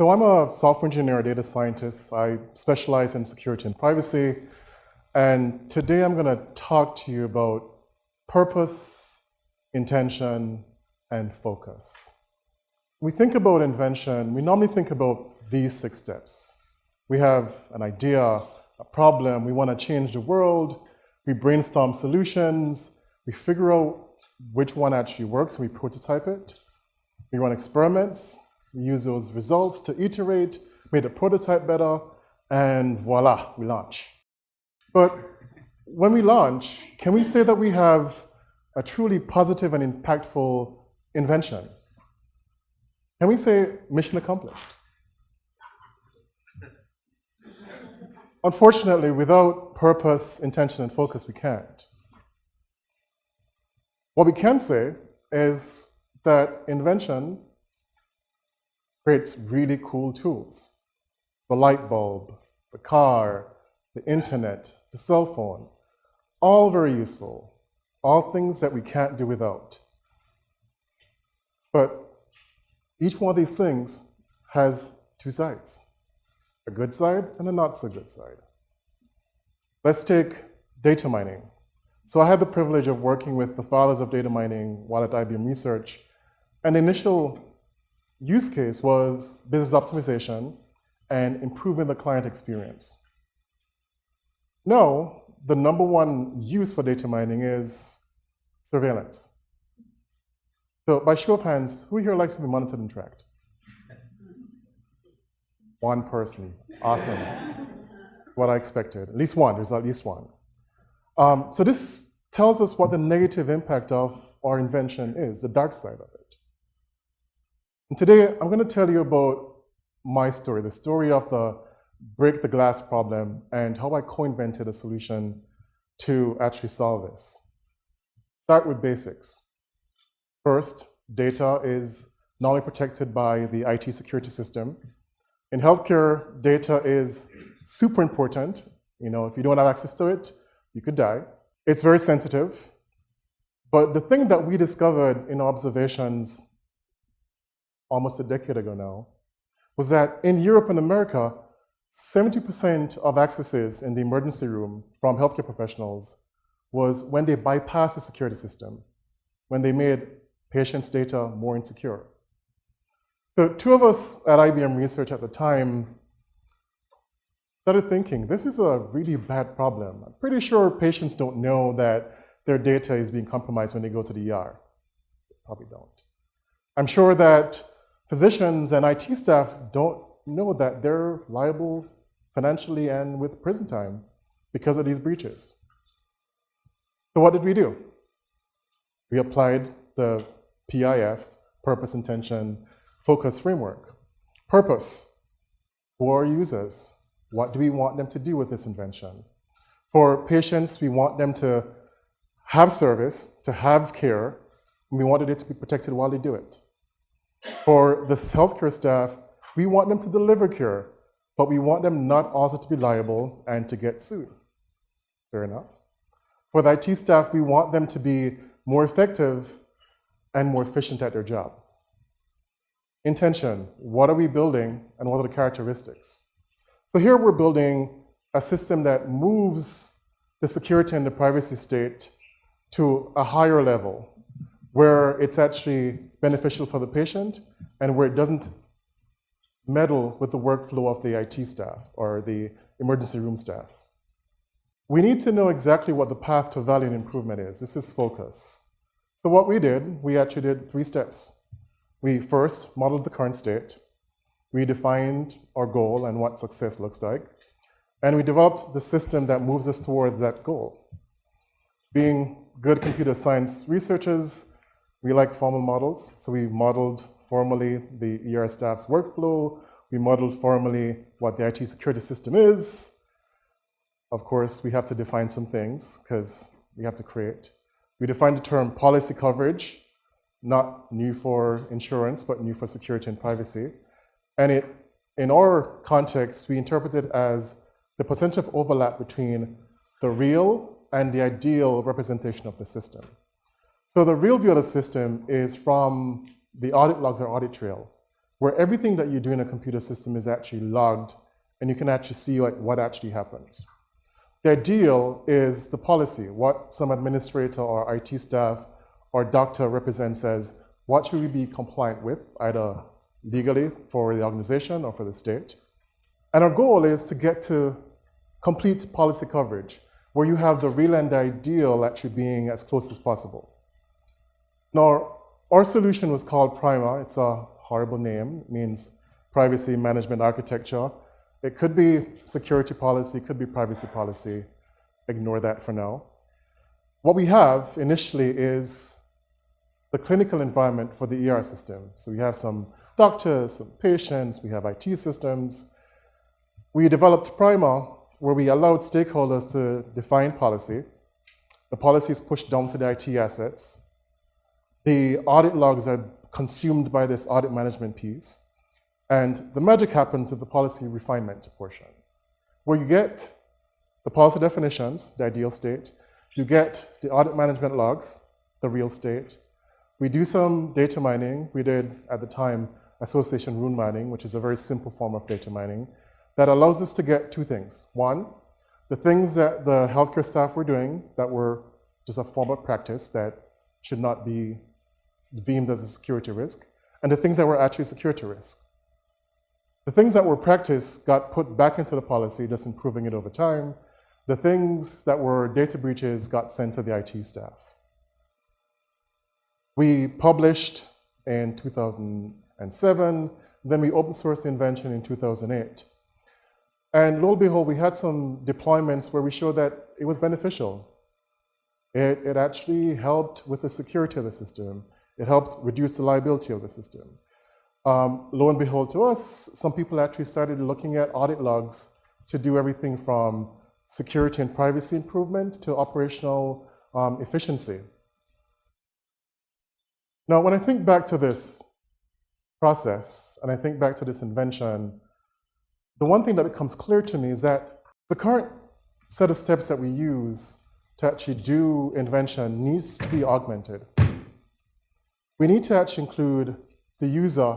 So I'm a software engineer, data scientist. I specialize in security and privacy. And today I'm going to talk to you about purpose, intention, and focus. When we think about invention, we normally think about these 6 steps. We have an idea, a problem, we want to change the world, we brainstorm solutions, we figure out which one actually works, and we prototype it. We run experiments, we use those results to iterate, make the prototype better, and voila, we launch. But when we launch, can we say that we have a truly positive and impactful invention? Can we say mission accomplished? Unfortunately, without purpose, intention, and focus, we can't. What we can say is that invention creates really cool tools. The light bulb, the car, the internet, the cell phone, all very useful, all things that we can't do without. But each one of these things has 2 sides, a good side and a not so good side. Let's take data mining. So I had the privilege of working with the fathers of data mining while at IBM Research, and the initial use case was business optimization and improving the client experience. Now, the #1 use for data mining is surveillance. So by show of hands, who here likes to be monitored and tracked? 1 person, awesome. What I expected, at least one, there's at least one. So this tells us what the negative impact of our invention is, the dark side of it. And today, I'm going to tell you about my story, the story of the break the glass problem and how I co-invented a solution to actually solve this. Start with basics. First, data is not only protected by the IT security system. In healthcare, data is super important. You know, if you don't have access to it, you could die. It's very sensitive. But the thing that we discovered in observations almost a decade ago now was that in Europe and America, 70% of accesses in the emergency room from healthcare professionals was when they bypassed the security system, when they made patients' data more insecure. So 2 of us at IBM Research at the time started thinking, this is a really bad problem. I'm pretty sure patients don't know that their data is being compromised when they go to the ER. They probably don't. I'm sure that physicians and IT staff don't know that they're liable financially and with prison time because of these breaches. So what did we do? We applied the PIF, Purpose, Intention, Focus framework. Purpose, who are our users? What do we want them to do with this invention? For patients, we want them to have service, to have care, and we wanted it to be protected while they do it. For the healthcare staff, we want them to deliver care, but we want them not also to be liable and to get sued. Fair enough. For the IT staff, we want them to be more effective and more efficient at their job. Intention, what are we building and what are the characteristics? So here we're building a system that moves the security and the privacy state to a higher level, where it's actually beneficial for the patient and where it doesn't meddle with the workflow of the IT staff or the emergency room staff. We need to know exactly what the path to value and improvement is. This is focus. So what we did, we actually did 3 steps. We first modeled the current state. We defined our goal and what success looks like. And we developed the system that moves us towards that goal. Being good computer science researchers, we like formal models. So we modeled formally the ER staff's workflow. We modeled formally what the IT security system is. Of course, we have to define some things because we have to create. We defined the term policy coverage, not new for insurance, but new for security and privacy. And in our context, we interpret it as the percentage of overlap between the real and the ideal representation of the system. So the real view of the system is from the audit logs or audit trail. where everything that you do in a computer system is actually logged, and you can actually see like what actually happens. The ideal is the policy, what some administrator or IT staff or doctor represents as what should we be compliant with, either legally for the organization or for the state. And our goal is to get to complete policy coverage, where you have the real and the ideal actually being as close as possible. Now, our solution was called PRIMA. It's a horrible name. It means Privacy Management Architecture. It could be security policy, could be privacy policy. Ignore that for now. What we have initially is the clinical environment for the ER system. So we have some doctors, some patients, we have IT systems. We developed PRIMA, where we allowed stakeholders to define policy. The policy is pushed down to the IT assets. The audit logs are consumed by this audit management piece. And the magic happened to the policy refinement portion, where you get the policy definitions, the ideal state. You get the audit management logs, the real state. We do some data mining. We did, at the time, association rule mining, which is a very simple form of data mining, that allows us to get two things. One, the things that the healthcare staff were doing that were just a form of practice that should not be deemed as a security risk, and the things that were actually security risk. The things that were practice got put back into the policy, just improving it over time. The things that were data breaches got sent to the IT staff. We published in 2007, then we open sourced the Invention in 2008. And lo and behold, we had some deployments where we showed that it was beneficial. It actually helped with the security of the system. It helped reduce the liability of the system. Lo and behold, to us, some people actually started looking at audit logs to do everything from security and privacy improvement to operational efficiency. Now, when I think back to this process, and I think back to this invention, the one thing that becomes clear to me is that the current set of steps that we use to actually do invention needs to be augmented. We need to actually include the user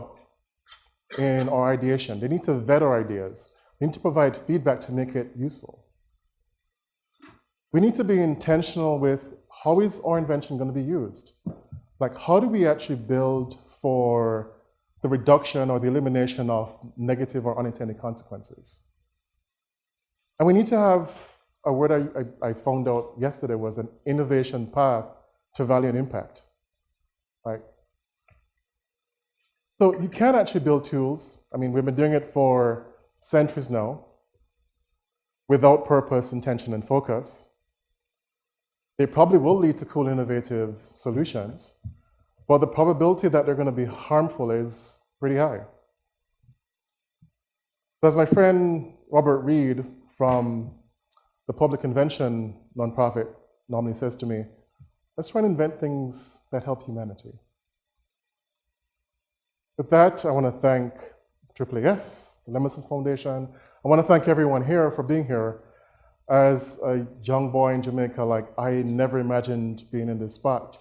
in our ideation. They need to vet our ideas. We need to provide feedback to make it useful. We need to be intentional with how is our invention going to be used? Like, how do we actually build for the reduction or the elimination of negative or unintended consequences? And we need to have a word I found out yesterday was an innovation path to value and impact, right? So you can actually build tools. I mean, we've been doing it for centuries now, without purpose, intention, and focus. They probably will lead to cool, innovative solutions, but the probability that they're going to be harmful is pretty high. As my friend Robert Reed from the Public Invention nonprofit normally says to me, let's try and invent things that help humanity. With that, I want to thank AAAS, the Lemelson Foundation. I want to thank everyone here for being here. As a young boy in Jamaica, like, I never imagined being in this spot.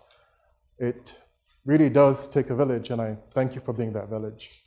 It really does take a village, and I thank you for being that village.